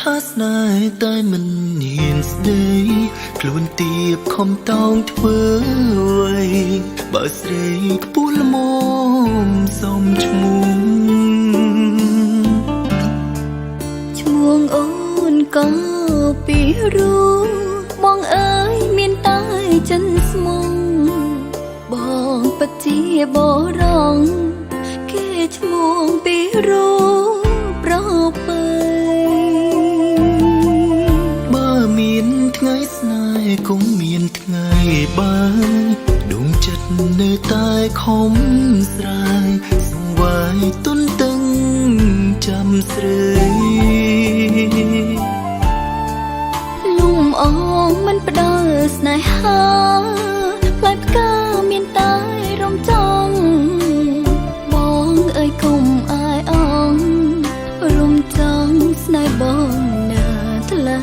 ថាស្នេហ៍តែមិនហ៊ានស្ដីខ្លួនទៀបខំតោងធ្វើអ្វីបើស្រីខ្ពស់ល្មមសុំឈ្មោះអូនក៏ពីรู้បងអើយមានតែចិនស្មងបងពិតជាបរងគេឈ្មោះពីรู้ប្រពៃបើមានថ្ងៃស្នេហ៍គង់មានថ្ងៃបានដួងចិត្តនៅតែខំស្រាយសង្វាយទុនតឹងចាំស្រីលំអងមិនផ្ដល់ស្នេហាផ្លែផ្កាមានតែរំចង់បងអើយកុំអាយអងរំចង់ស្នេហ៍បងណាថ្លៃ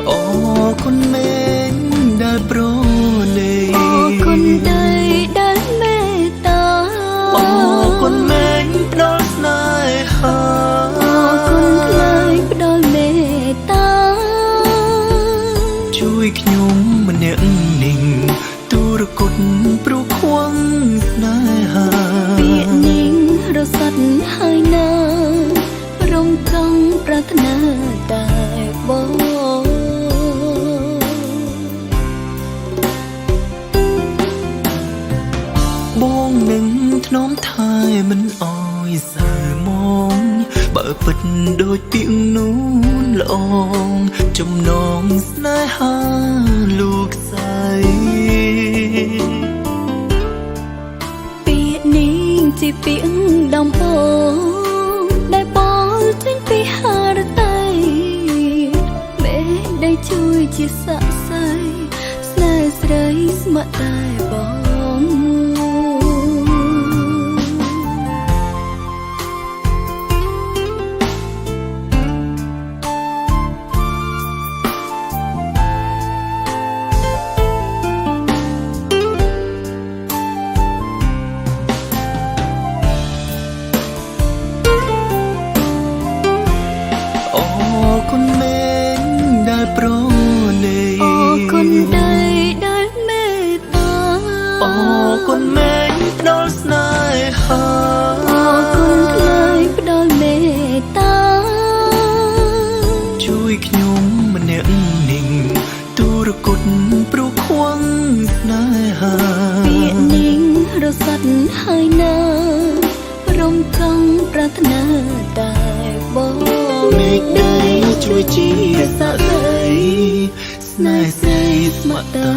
អរគុណមែនដែលប្រណីអរគុណដែលមេត្តាអរគុណមែនផ្ដល់ស្នេហាជួយខ្ញុំម្នាក់នឹងទូរគតព្រោះខ្វងស្នេហាពាក្យនឹងរសាត់ហើយណារំចង់ប្រាថ្នាតែបងនឹងធ្នមថែមិនអោយសើមកបើពិតដូចពីងនូនល្អងចំណងស្នេហាលោកស្រីពាក្យនេះជាពាក្យដំបូងដែលបលចេញពីហារតីមេដែលជួយជាស័ក្តិសិទ្ធិស្នេហ៍ស្រីស្ម័គ្រតែបងគុណមែនដែលប្រណីអរគុណដែលមេត្តាអរគុណមែនផ្ដល់ស្នេហាអរគុណខ្លាយផ្ដល់មេត្តាជួយខ្ញុំម្នាក់នឹងទូរគតព្រោះខ្វងស្នេហាពាក្យនឹងរសាត់ហើយណារំចង់ប្រាថ្នាតែបងមេឃដីជួយជាសក្តិស្នេហ៍ស្រីស្ម័គ្រតែ